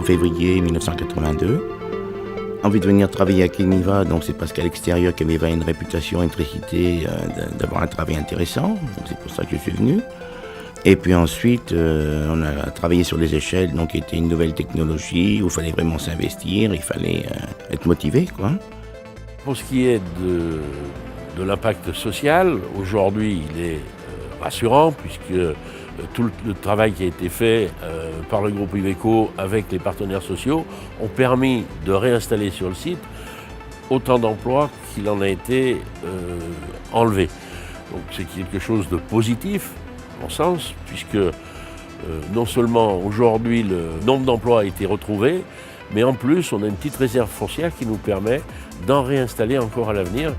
février 1982. Envie de venir travailler à Kéniva, donc c'est parce qu'à l'extérieur, Kéniva a une réputation électricité d'avoir un travail intéressant, donc c'est pour ça que je suis venu. Et puis ensuite, on a travaillé sur les échelles, donc qui était une nouvelle technologie où il fallait vraiment s'investir, il fallait être motivé, quoi. Pour ce qui est de l'impact social, aujourd'hui il est rassurant puisque tout le travail qui a été fait par le groupe Iveco avec les partenaires sociaux ont permis de réinstaller sur le site autant d'emplois qu'il en a été enlevé. Donc c'est quelque chose de positif, à mon sens, puisque non seulement aujourd'hui le nombre d'emplois a été retrouvé, mais en plus on a une petite réserve foncière qui nous permet d'en réinstaller encore à l'avenir.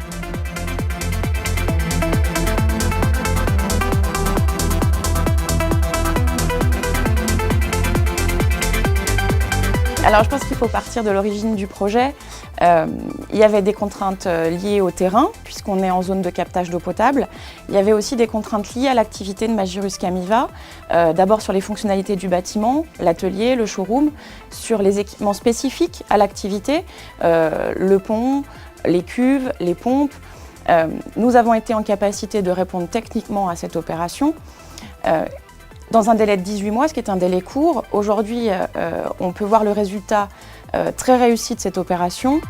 Alors je pense qu'il faut partir de l'origine du projet. Il y avait des contraintes liées au terrain, puisqu'on est en zone de captage d'eau potable. Il y avait aussi des contraintes liées à l'activité de Magirus Kéniva, d'abord sur les fonctionnalités du bâtiment, l'atelier, le showroom, sur les équipements spécifiques à l'activité, le pont, les cuves, les pompes. Nous avons été en capacité de répondre techniquement à cette opération. Dans un délai de 18 mois, ce qui est un délai court. Aujourd'hui, on peut voir le résultat très réussi de cette opération.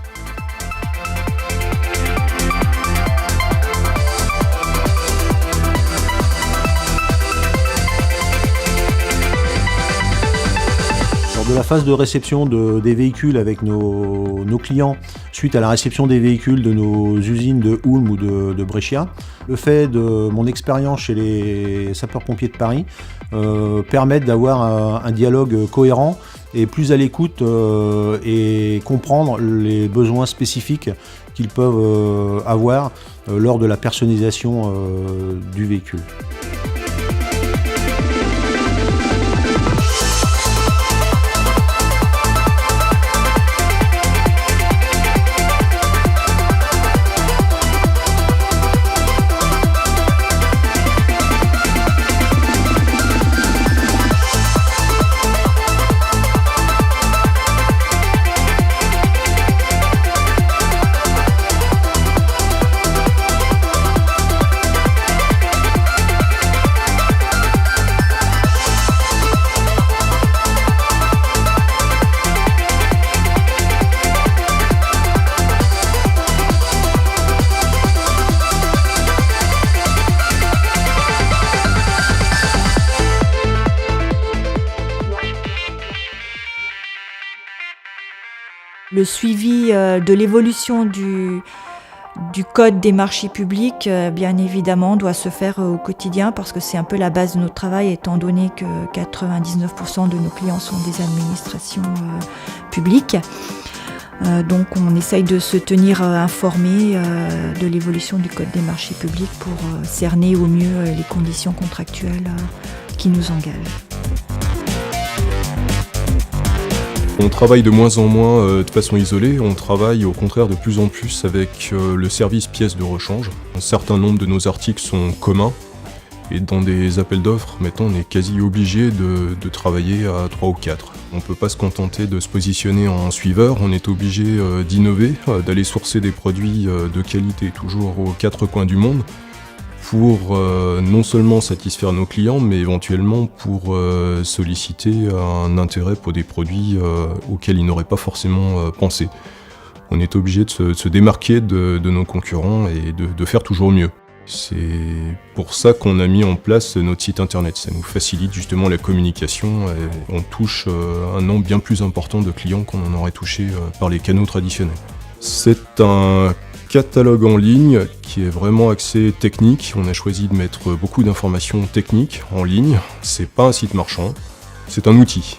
De la phase de réception des véhicules avec nos clients, suite à la réception des véhicules de nos usines de Ulm ou de Brescia, le fait de mon expérience chez les sapeurs-pompiers de Paris permettent d'avoir un dialogue cohérent et plus à l'écoute et comprendre les besoins spécifiques qu'ils peuvent avoir lors de la personnalisation du véhicule. Le suivi de l'évolution du code des marchés publics, bien évidemment, doit se faire au quotidien parce que c'est un peu la base de notre travail, étant donné que 99% de nos clients sont des administrations publiques. Donc on essaye de se tenir informé de l'évolution du code des marchés publics pour cerner au mieux les conditions contractuelles qui nous engagent. On travaille de moins en moins de façon isolée, on travaille au contraire de plus en plus avec le service pièces de rechange. Un certain nombre de nos articles sont communs et dans des appels d'offres, maintenant on est quasi obligé de travailler à 3 ou 4. On ne peut pas se contenter de se positionner en suiveur, on est obligé d'innover, d'aller sourcer des produits de qualité toujours aux 4 coins du monde, pour non seulement satisfaire nos clients, mais éventuellement pour solliciter un intérêt pour des produits auxquels ils n'auraient pas forcément pensé. On est obligé de se démarquer de nos concurrents et de faire toujours mieux. C'est pour ça qu'on a mis en place notre site internet. Ça nous facilite justement la communication et on touche un nombre bien plus important de clients qu'on en aurait touché par les canaux traditionnels. C'est un catalogue en ligne qui est vraiment axé technique. On a choisi de mettre beaucoup d'informations techniques en ligne. C'est pas un site marchand, c'est un outil.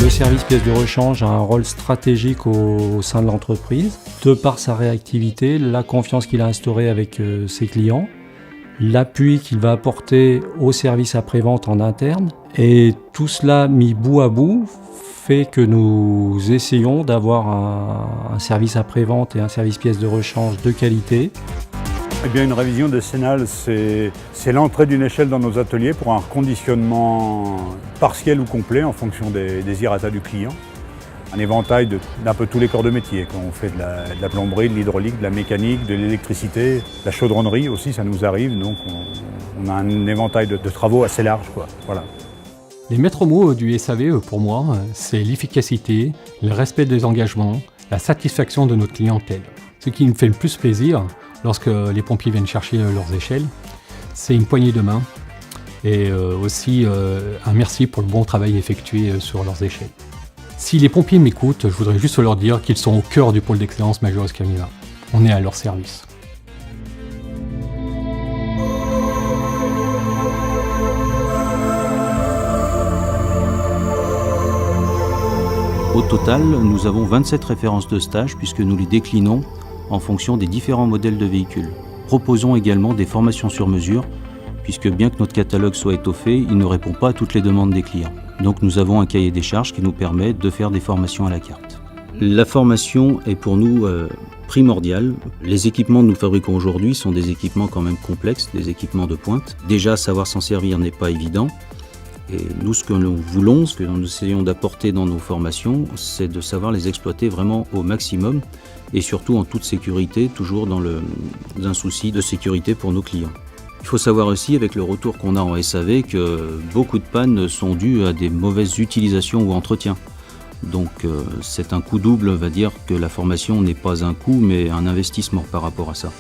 Le service pièces de rechange a un rôle stratégique au sein de l'entreprise, de par sa réactivité, la confiance qu'il a instaurée avec ses clients, l'appui qu'il va apporter au service après-vente en interne. Et tout cela mis bout à bout fait que nous essayons d'avoir un service après-vente et un service pièces de rechange de qualité. Eh bien, une révision décennale, c'est l'entrée d'une échelle dans nos ateliers pour un reconditionnement partiel ou complet en fonction des désirata du client. Un éventail d'un peu tous les corps de métier. Quand on fait de la plomberie, de l'hydraulique, de la mécanique, de l'électricité, de la chaudronnerie aussi, ça nous arrive. Donc on a un éventail de travaux assez large, quoi. Voilà. Les maîtres mots du SAV, pour moi, c'est l'efficacité, le respect des engagements, la satisfaction de notre clientèle. Ce qui me fait le plus plaisir lorsque les pompiers viennent chercher leurs échelles, c'est une poignée de main et aussi un merci pour le bon travail effectué sur leurs échelles. Si les pompiers m'écoutent, je voudrais juste leur dire qu'ils sont au cœur du pôle d'excellence Majoresque Amiva. On est à leur service. Au total, nous avons 27 références de stage puisque nous les déclinons en fonction des différents modèles de véhicules. Proposons également des formations sur mesure puisque bien que notre catalogue soit étoffé, il ne répond pas à toutes les demandes des clients. Donc nous avons un cahier des charges qui nous permet de faire des formations à la carte. La formation est pour nous primordiale. Les équipements que nous fabriquons aujourd'hui sont des équipements quand même complexes, des équipements de pointe. Déjà, savoir s'en servir n'est pas évident. Et nous, ce que nous voulons, ce que nous essayons d'apporter dans nos formations, c'est de savoir les exploiter vraiment au maximum et surtout en toute sécurité, toujours dans un souci de sécurité pour nos clients. Il faut savoir aussi, avec le retour qu'on a en SAV, que beaucoup de pannes sont dues à des mauvaises utilisations ou entretiens. Donc c'est un coût double, on va dire que la formation n'est pas un coût, mais un investissement par rapport à ça.